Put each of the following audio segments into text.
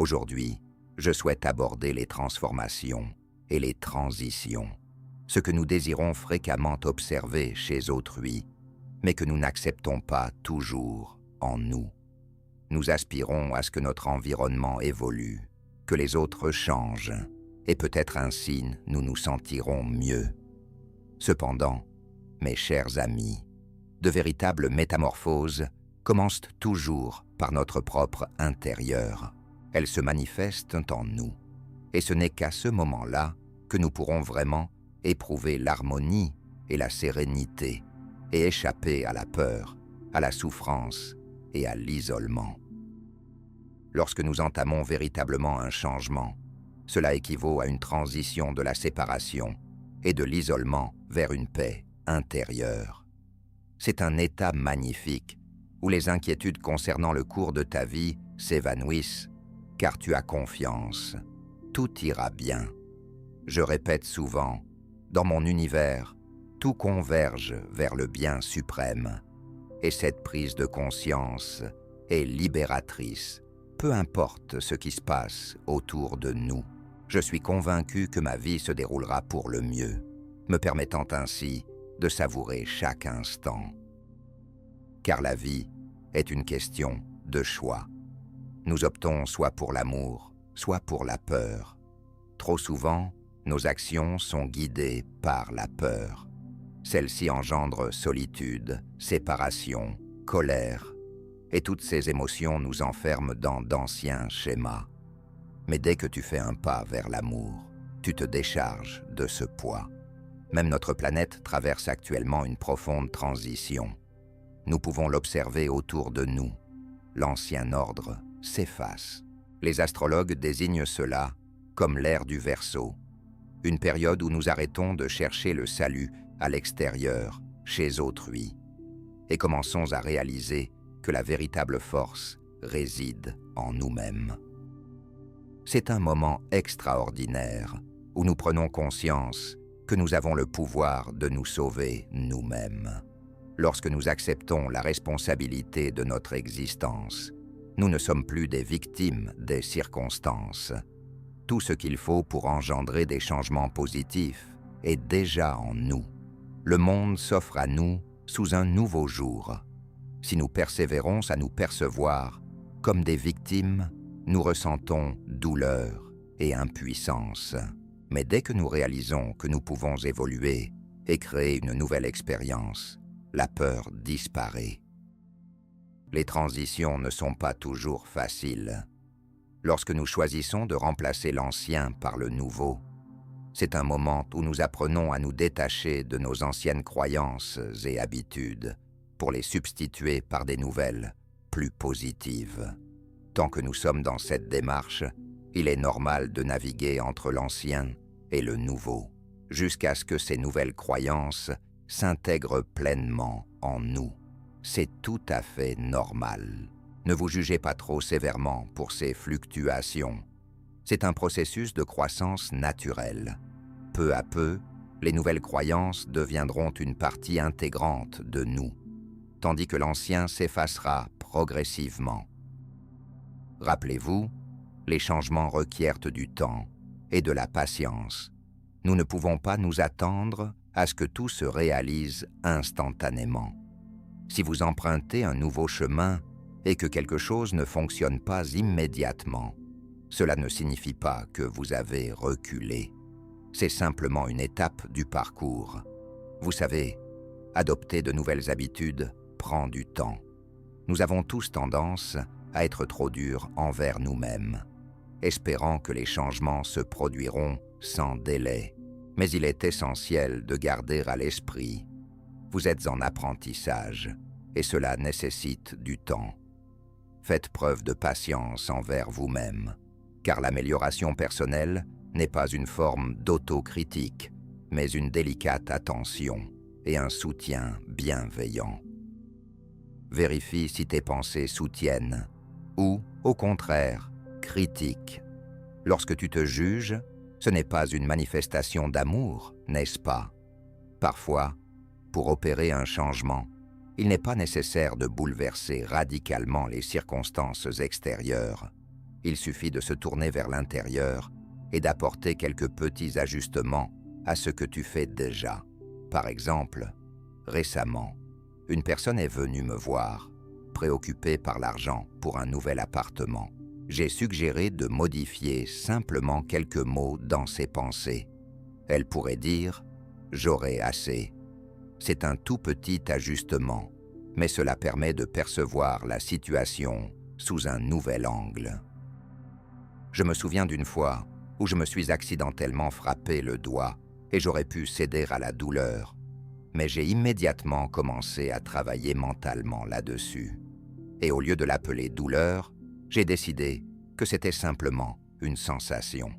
Aujourd'hui, je souhaite aborder les transformations et les transitions, ce que nous désirons fréquemment observer chez autrui, mais que nous n'acceptons pas toujours en nous. Nous aspirons à ce que notre environnement évolue, que les autres changent, et peut-être ainsi nous nous sentirons mieux. Cependant, mes chers amis, de véritables métamorphoses commencent toujours par notre propre intérieur. Elles se manifestent en nous, et ce n'est qu'à ce moment-là que nous pourrons vraiment éprouver l'harmonie et la sérénité, et échapper à la peur, à la souffrance et à l'isolement. Lorsque nous entamons véritablement un changement, cela équivaut à une transition de la séparation et de l'isolement vers une paix intérieure. C'est un état magnifique où les inquiétudes concernant le cours de ta vie s'évanouissent, car tu as confiance. Tout ira bien. Je répète souvent, dans mon univers, tout converge vers le bien suprême, et cette prise de conscience est libératrice, peu importe ce qui se passe autour de nous. Je suis convaincu que ma vie se déroulera pour le mieux, me permettant ainsi de savourer chaque instant. Car la vie est une question de choix. Nous optons soit pour l'amour, soit pour la peur. Trop souvent, nos actions sont guidées par la peur. Celle-ci engendre solitude, séparation, colère, et toutes ces émotions nous enferment dans d'anciens schémas. Mais dès que tu fais un pas vers l'amour, tu te décharges de ce poids. Même notre planète traverse actuellement une profonde transition. Nous pouvons l'observer autour de nous. L'ancien ordre s'efface. Les astrologues désignent cela comme l'ère du Verseau, une période où nous arrêtons de chercher le salut à l'extérieur, chez autrui, et commençons à réaliser que la véritable force réside en nous-mêmes. C'est un moment extraordinaire où nous prenons conscience que nous avons le pouvoir de nous sauver nous-mêmes. Lorsque nous acceptons la responsabilité de notre existence, nous ne sommes plus des victimes des circonstances. Tout ce qu'il faut pour engendrer des changements positifs est déjà en nous. Le monde s'offre à nous sous un nouveau jour. Si nous persévérons à nous percevoir comme des victimes, nous ressentons douleur et impuissance. Mais dès que nous réalisons que nous pouvons évoluer et créer une nouvelle expérience, la peur disparaît. Les transitions ne sont pas toujours faciles. Lorsque nous choisissons de remplacer l'ancien par le nouveau, c'est un moment où nous apprenons à nous détacher de nos anciennes croyances et habitudes pour les substituer par des nouvelles, plus positives. Tant que nous sommes dans cette démarche, il est normal de naviguer entre l'ancien et le nouveau, jusqu'à ce que ces nouvelles croyances s'intègrent pleinement en nous. C'est tout à fait normal. Ne vous jugez pas trop sévèrement pour ces fluctuations. C'est un processus de croissance naturelle. Peu à peu, les nouvelles croyances deviendront une partie intégrante de nous, tandis que l'ancien s'effacera progressivement. Rappelez-vous, les changements requièrent du temps et de la patience. Nous ne pouvons pas nous attendre à ce que tout se réalise instantanément. Si vous empruntez un nouveau chemin et que quelque chose ne fonctionne pas immédiatement, cela ne signifie pas que vous avez reculé. C'est simplement une étape du parcours. Vous savez, adopter de nouvelles habitudes prend du temps. Nous avons tous tendance à être trop durs envers nous-mêmes, espérant que les changements se produiront sans délai. Mais il est essentiel de garder à l'esprit: vous êtes en apprentissage et cela nécessite du temps. Faites preuve de patience envers vous-même, car l'amélioration personnelle n'est pas une forme d'autocritique, mais une délicate attention et un soutien bienveillant. Vérifie si tes pensées soutiennent ou, au contraire, critiquent. Lorsque tu te juges, ce n'est pas une manifestation d'amour, n'est-ce pas? Parfois, pour opérer un changement, il n'est pas nécessaire de bouleverser radicalement les circonstances extérieures. Il suffit de se tourner vers l'intérieur et d'apporter quelques petits ajustements à ce que tu fais déjà. Par exemple, récemment, une personne est venue me voir, préoccupée par l'argent pour un nouvel appartement. J'ai suggéré de modifier simplement quelques mots dans ses pensées. Elle pourrait dire « j'aurai assez ». C'est un tout petit ajustement, mais cela permet de percevoir la situation sous un nouvel angle. Je me souviens d'une fois où je me suis accidentellement frappé le doigt et j'aurais pu céder à la douleur, mais j'ai immédiatement commencé à travailler mentalement là-dessus. Et au lieu de l'appeler douleur, j'ai décidé que c'était simplement une sensation.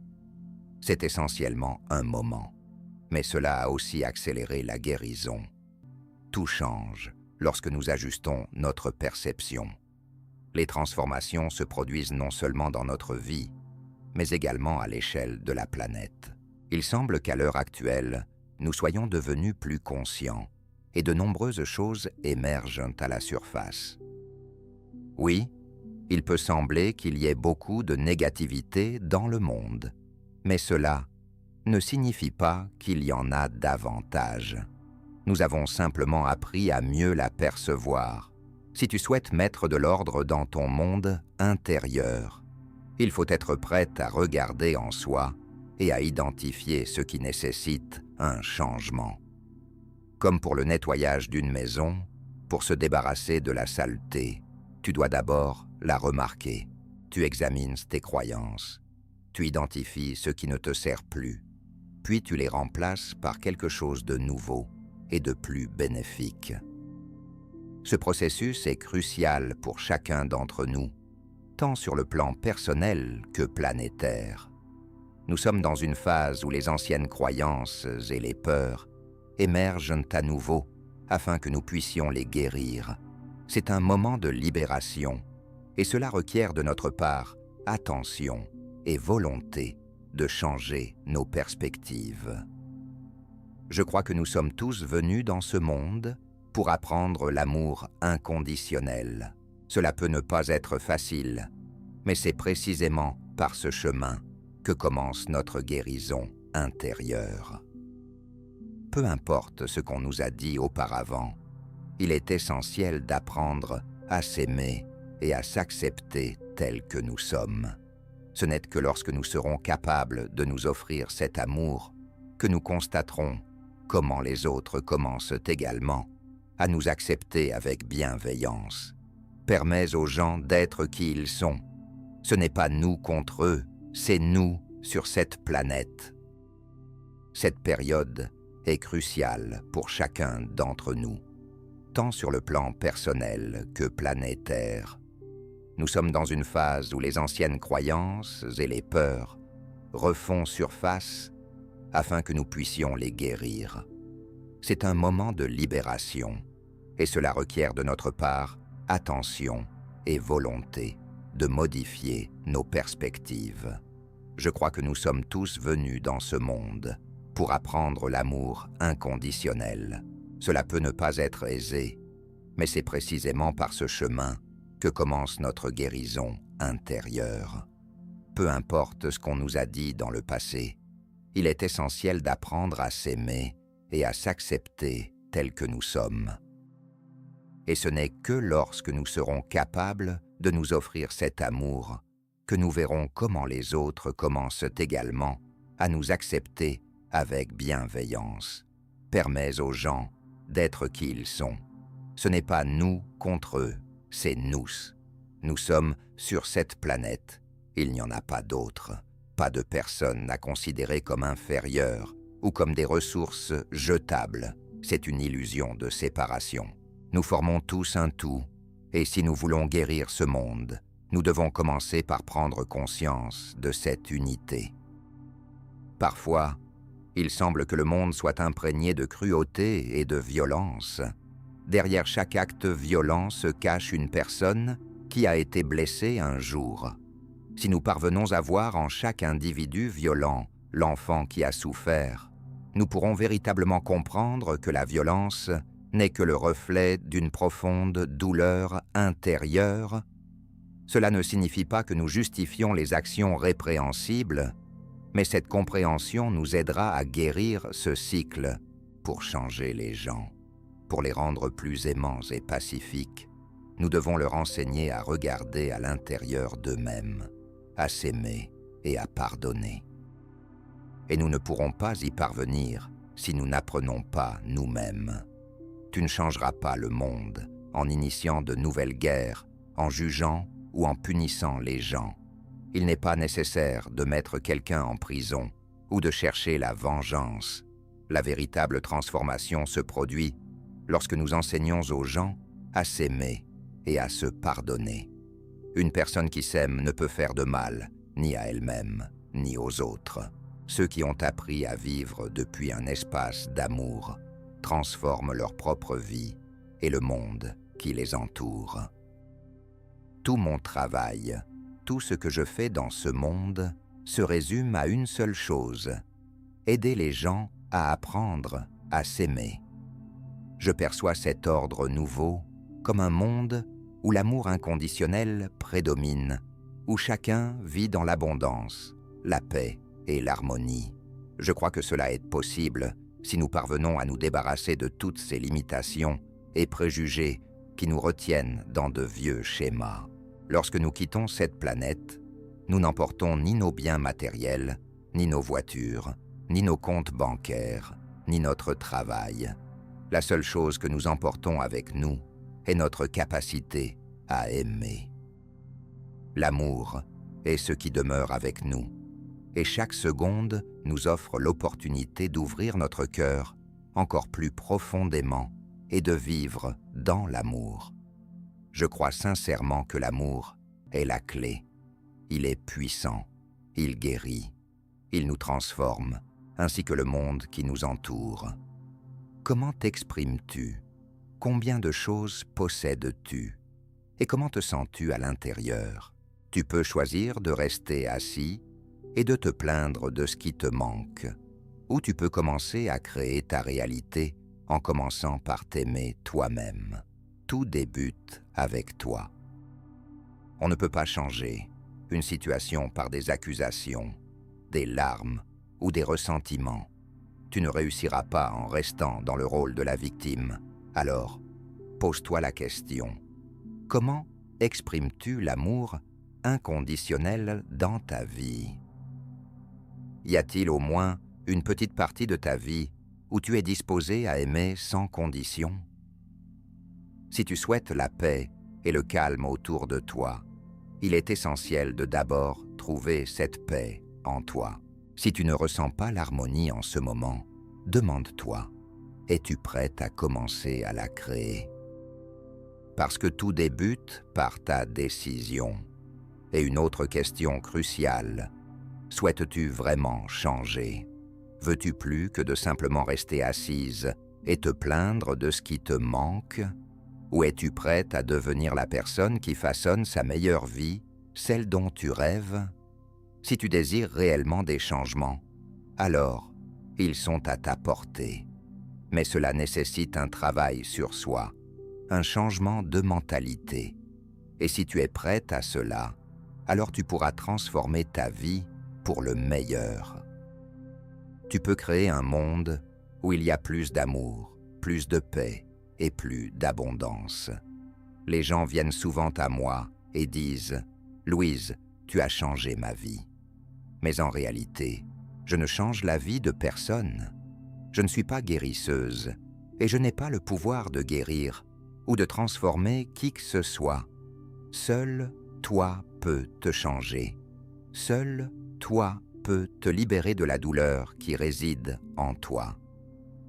C'est essentiellement un moment, mais cela a aussi accéléré la guérison. Tout change lorsque nous ajustons notre perception. Les transformations se produisent non seulement dans notre vie, mais également à l'échelle de la planète. Il semble qu'à l'heure actuelle, nous soyons devenus plus conscients et de nombreuses choses émergent à la surface. Oui, il peut sembler qu'il y ait beaucoup de négativité dans le monde, mais cela ne signifie pas qu'il y en a davantage. Nous avons simplement appris à mieux la percevoir. Si tu souhaites mettre de l'ordre dans ton monde intérieur, il faut être prête à regarder en soi et à identifier ce qui nécessite un changement. Comme pour le nettoyage d'une maison, pour se débarrasser de la saleté, tu dois d'abord la remarquer. Tu examines tes croyances. Tu identifies ce qui ne te sert plus. Puis tu les remplaces par quelque chose de nouveau et de plus bénéfique. Ce processus est crucial pour chacun d'entre nous, tant sur le plan personnel que planétaire. Nous sommes dans une phase où les anciennes croyances et les peurs émergent à nouveau afin que nous puissions les guérir. C'est un moment de libération et cela requiert de notre part attention et volonté de changer nos perspectives. Je crois que nous sommes tous venus dans ce monde pour apprendre l'amour inconditionnel. Cela peut ne pas être facile, mais c'est précisément par ce chemin que commence notre guérison intérieure. Peu importe ce qu'on nous a dit auparavant, il est essentiel d'apprendre à s'aimer et à s'accepter tels que nous sommes. Ce n'est que lorsque nous serons capables de nous offrir cet amour que nous constaterons comment les autres commencent également à nous accepter avec bienveillance. Permets aux gens d'être qui ils sont. Ce n'est pas nous contre eux, c'est nous sur cette planète. Cette période est cruciale pour chacun d'entre nous, tant sur le plan personnel que planétaire. Nous sommes dans une phase où les anciennes croyances et les peurs refont surface afin que nous puissions les guérir. C'est un moment de libération et cela requiert de notre part attention et volonté de modifier nos perspectives. Je crois que nous sommes tous venus dans ce monde pour apprendre l'amour inconditionnel. Cela peut ne pas être aisé, mais c'est précisément par ce chemin que commence notre guérison intérieure. Peu importe ce qu'on nous a dit dans le passé, il est essentiel d'apprendre à s'aimer et à s'accepter tels que nous sommes. Et ce n'est que lorsque nous serons capables de nous offrir cet amour que nous verrons comment les autres commencent également à nous accepter avec bienveillance. Permets aux gens d'être qui ils sont. Ce n'est pas nous contre eux, c'est nous. Nous sommes sur cette planète. Il n'y en a pas d'autres. Pas de personnes à considérer comme inférieures ou comme des ressources jetables. C'est une illusion de séparation. Nous formons tous un tout, et si nous voulons guérir ce monde, nous devons commencer par prendre conscience de cette unité. Parfois, il semble que le monde soit imprégné de cruauté et de violence. Derrière chaque acte violent se cache une personne qui a été blessée un jour. Si nous parvenons à voir en chaque individu violent l'enfant qui a souffert, nous pourrons véritablement comprendre que la violence n'est que le reflet d'une profonde douleur intérieure Cela ne signifie pas que nous justifions les actions répréhensibles, mais cette compréhension nous aidera à guérir ce cycle pour changer les gens. Pour les rendre plus aimants et pacifiques, nous devons leur enseigner à regarder à l'intérieur d'eux-mêmes, à s'aimer et à pardonner. Et nous ne pourrons pas y parvenir si nous n'apprenons pas nous-mêmes. Tu ne changeras pas le monde en initiant de nouvelles guerres, en jugeant ou en punissant les gens. Il n'est pas nécessaire de mettre quelqu'un en prison ou de chercher la vengeance. La véritable transformation se produit lorsque nous enseignons aux gens à s'aimer et à se pardonner. Une personne qui s'aime ne peut faire de mal, ni à elle-même, ni aux autres. Ceux qui ont appris à vivre depuis un espace d'amour transforment leur propre vie et le monde qui les entoure. Tout mon travail, tout ce que je fais dans ce monde se résume à une seule chose: aider les gens à apprendre à s'aimer. Je perçois cet ordre nouveau comme un monde où l'amour inconditionnel prédomine, où chacun vit dans l'abondance, la paix et l'harmonie. Je crois que cela est possible si nous parvenons à nous débarrasser de toutes ces limitations et préjugés qui nous retiennent dans de vieux schémas. Lorsque nous quittons cette planète, nous n'emportons ni nos biens matériels, ni nos voitures, ni nos comptes bancaires, ni notre travail. La seule chose que nous emportons avec nous est notre capacité à aimer. L'amour est ce qui demeure avec nous, et chaque seconde nous offre l'opportunité d'ouvrir notre cœur encore plus profondément et de vivre dans l'amour. Je crois sincèrement que l'amour est la clé. Il est puissant, il guérit, il nous transforme, ainsi que le monde qui nous entoure. Comment t'exprimes-tu? Combien de choses possèdes-tu? Et comment te sens-tu à l'intérieur? Tu peux choisir de rester assis et de te plaindre de ce qui te manque, ou tu peux commencer à créer ta réalité en commençant par t'aimer toi-même. Tout débute avec toi. On ne peut pas changer une situation par des accusations, des larmes ou des ressentiments. Tu ne réussiras pas en restant dans le rôle de la victime. Alors, pose-toi la question: comment exprimes-tu l'amour inconditionnel dans ta vie? Y a-t-il au moins une petite partie de ta vie où tu es disposé à aimer sans condition? Si tu souhaites la paix et le calme autour de toi, il est essentiel de d'abord trouver cette paix en toi. Si tu ne ressens pas l'harmonie en ce moment, demande-toi: es-tu prête à commencer à la créer? Parce que tout débute par ta décision. Et une autre question cruciale: souhaites-tu vraiment changer? Veux-tu plus que de simplement rester assise et te plaindre de ce qui te manque? Ou es-tu prête à devenir la personne qui façonne sa meilleure vie, celle dont tu rêves? Si tu désires réellement des changements, alors ils sont à ta portée. Mais cela nécessite un travail sur soi, un changement de mentalité. Et si tu es prête à cela, alors tu pourras transformer ta vie pour le meilleur. Tu peux créer un monde où il y a plus d'amour, plus de paix et plus d'abondance. Les gens viennent souvent à moi et disent: « Louise, tu as changé ma vie. » Mais en réalité, je ne change la vie de personne. Je ne suis pas guérisseuse et je n'ai pas le pouvoir de guérir ou de transformer qui que ce soit. Seul toi peux te changer. Seul toi peux te libérer de la douleur qui réside en toi.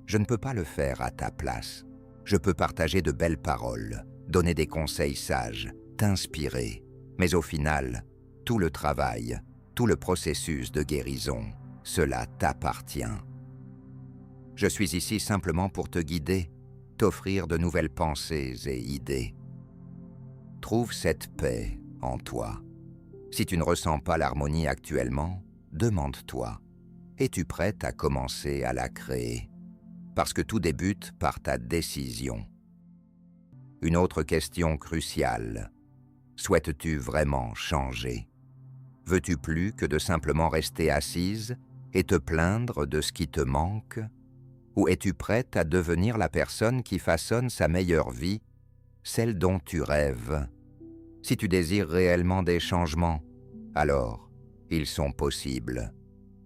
Je ne peux pas le faire à ta place. Je peux partager de belles paroles, donner des conseils sages, t'inspirer. Mais au final, tout le travail, tout le processus de guérison, cela t'appartient. Je suis ici simplement pour te guider, t'offrir de nouvelles pensées et idées. Trouve cette paix en toi. Si tu ne ressens pas l'harmonie actuellement, demande-toi: es-tu prête à commencer à la créer? Parce que tout débute par ta décision. Une autre question cruciale: Souhaites-tu vraiment changer? Veux-tu plus que de simplement rester assise et te plaindre de ce qui te manque? Ou es-tu prête à devenir la personne qui façonne sa meilleure vie, celle dont tu rêves? Si tu désires réellement des changements, alors ils sont possibles.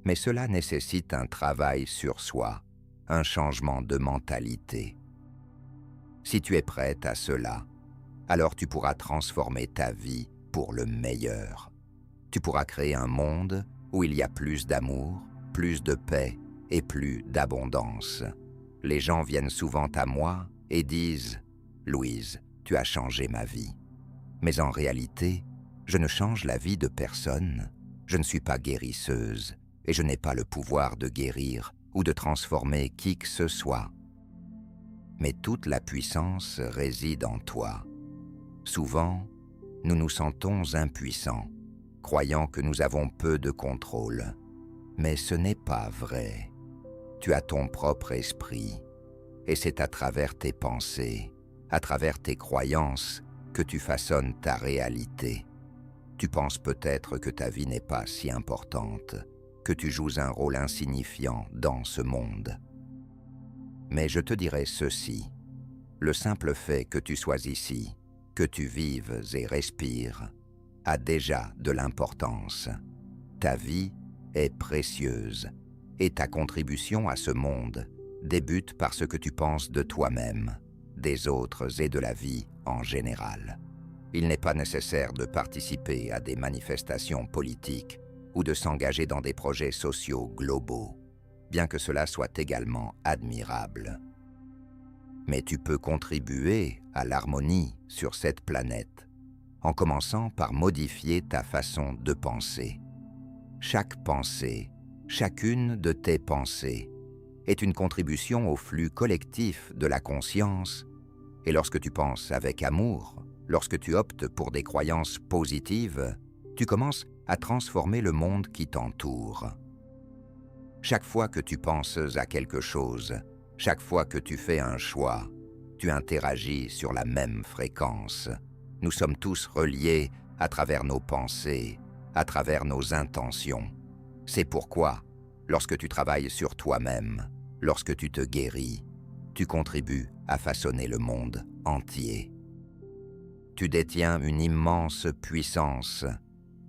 Mais cela nécessite un travail sur soi, un changement de mentalité. Si tu es prête à cela, alors tu pourras transformer ta vie pour le meilleur. Tu pourras créer un monde où il y a plus d'amour, plus de paix et plus d'abondance. Les gens viennent souvent à moi et disent « Louise, tu as changé ma vie ». Mais en réalité, je ne change la vie de personne. Je ne suis pas guérisseuse et je n'ai pas le pouvoir de guérir ou de transformer qui que ce soit. Mais toute la puissance réside en toi. Souvent, nous nous sentons impuissants, croyant que nous avons peu de contrôle. Mais ce n'est pas vrai. Tu as ton propre esprit, et c'est à travers tes pensées, à travers tes croyances, que tu façonnes ta réalité. Tu penses peut-être que ta vie n'est pas si importante, que tu joues un rôle insignifiant dans ce monde. Mais je te dirai ceci, le simple fait que tu sois ici, que tu vives et respires, a déjà de l'importance. Ta vie est précieuse et ta contribution à ce monde débute par ce que tu penses de toi-même, des autres et de la vie en général. Il n'est pas nécessaire de participer à des manifestations politiques ou de s'engager dans des projets sociaux globaux, bien que cela soit également admirable. Mais tu peux contribuer à l'harmonie sur cette planète en commençant par modifier ta façon de penser. Chaque pensée, chacune de tes pensées, est une contribution au flux collectif de la conscience, et lorsque tu penses avec amour, lorsque tu optes pour des croyances positives, tu commences à transformer le monde qui t'entoure. Chaque fois que tu penses à quelque chose, chaque fois que tu fais un choix, tu interagis sur la même fréquence. Nous sommes tous reliés à travers nos pensées, à travers nos intentions. C'est pourquoi, lorsque tu travailles sur toi-même, lorsque tu te guéris, tu contribues à façonner le monde entier. Tu détiens une immense puissance,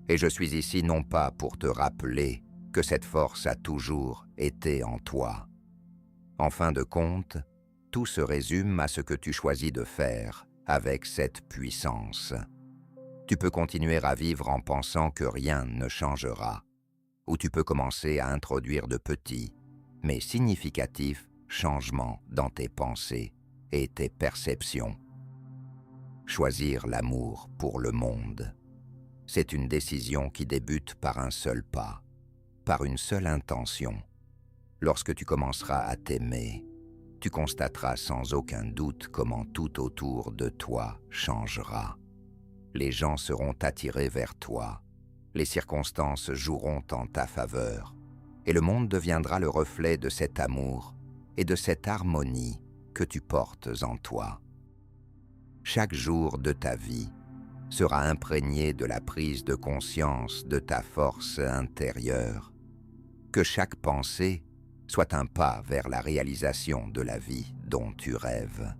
et je suis ici non pas pour te rappeler que cette force a toujours été en toi. En fin de compte, tout se résume à ce que tu choisis de faire avec cette puissance. Tu peux continuer à vivre en pensant que rien ne changera, ou tu peux commencer à introduire de petits, mais significatifs changements dans tes pensées et tes perceptions. Choisir l'amour pour le monde, c'est une décision qui débute par un seul pas, par une seule intention. Lorsque tu commenceras à t'aimer, tu constateras sans aucun doute comment tout autour de toi changera. Les gens seront attirés vers toi, les circonstances joueront en ta faveur, et le monde deviendra le reflet de cet amour et de cette harmonie que tu portes en toi. Chaque jour de ta vie sera imprégné de la prise de conscience de ta force intérieure. Que chaque pensée soit un pas vers la réalisation de la vie dont tu rêves.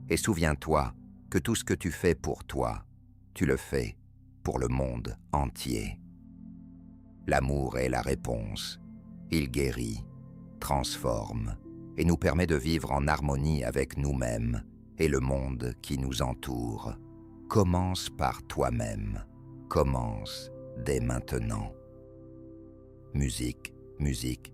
Et souviens-toi que tout ce que tu fais pour toi, tu le fais pour le monde entier. L'amour est la réponse. Il guérit, transforme et nous permet de vivre en harmonie avec nous-mêmes et le monde qui nous entoure. Commence par toi-même. Commence dès maintenant. Musique, musique,